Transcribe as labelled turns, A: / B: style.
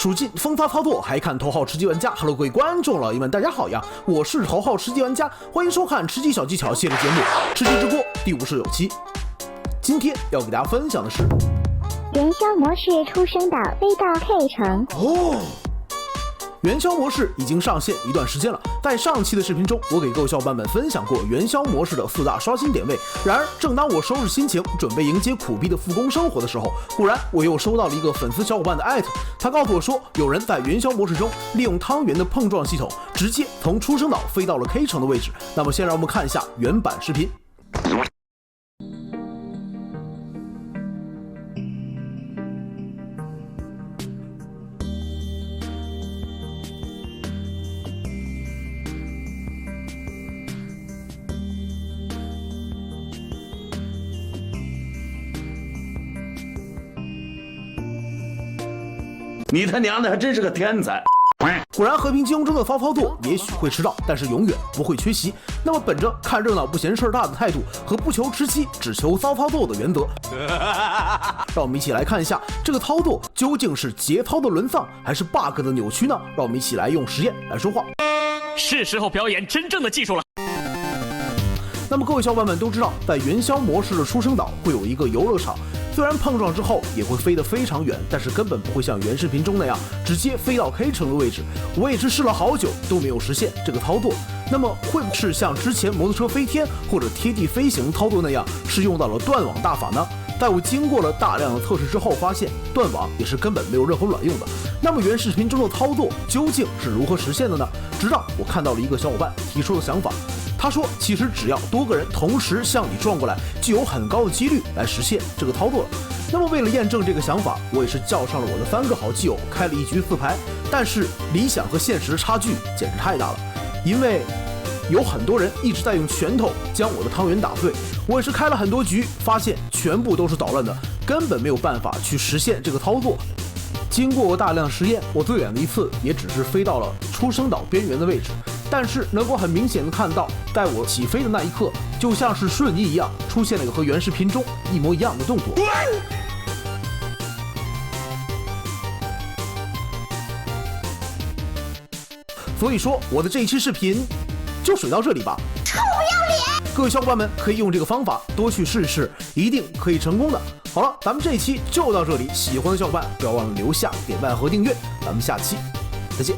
A: 属性疯发操作，还看头号吃鸡玩家。Hello， 各位观众老爷们，大家好呀！我是头号吃鸡玩家，欢迎收看吃鸡小技巧系列节目《吃鸡之锅》第59期。今天要给大家分享的是
B: 元宵模式出生岛飞到 K 城
A: 哦。元宵模式已经上线一段时间了，在上期的视频中，我给各位小伙伴们分享过元宵模式的4大刷新点位。然而，正当我收拾心情，准备迎接苦逼的复工生活的时候，忽然我又收到了一个粉丝小伙伴的艾特，他告诉我说，有人在元宵模式中利用汤圆的碰撞系统，直接从出生岛飞到了 K 城的位置。那么，先让我们看一下原版视频。
C: 你他娘的还真是个天才！
A: 果然，和平精英中的骚操作也许会迟到，但是永远不会缺席。那么，本着看热闹不嫌事儿大的态度和不求吃鸡只求骚操作的原则，让我们一起来看一下这个操作究竟是节操的沦丧，还是 bug 的扭曲呢？让我们一起来用实验来说话。
D: 是时候表演真正的技术了。
A: 那么各位小伙伴们都知道，在元宵模式的出生岛会有一个游乐场，虽然碰撞之后也会飞得非常远，但是根本不会像原视频中那样直接飞到 K 城的位置。我也是试了好久都没有实现这个操作。那么会不会是像之前摩托车飞天或者贴地飞行操作那样，是用到了断网大法呢？在我经过了大量的测试之后，发现断网也是根本没有任何卵用的。那么原视频中的操作究竟是如何实现的呢？直到我看到了一个小伙伴提出的想法。他说，其实只要多个人同时向你撞过来，就有很高的几率来实现这个操作了。那么为了验证这个想法，我也是叫上了我的3个好基友，开了一局4排。但是理想和现实差距简直太大了，因为有很多人一直在用拳头将我的汤圆打碎。我也是开了很多局，发现全部都是捣乱的，根本没有办法去实现这个操作。经过我大量实验，我最远的一次也只是飞到了出生岛边缘的位置。但是能够很明显的看到，在我起飞的那一刻，就像是瞬移一样，出现了一个和原视频中一模一样的动作。所以说，我的这一期视频就水到这里吧。
B: 臭不要脸！
A: 各位小伙伴们可以用这个方法多去试一试，一定可以成功的。好了，咱们这一期就到这里，喜欢的小伙伴不要忘了留下点赞和订阅，咱们下期再见。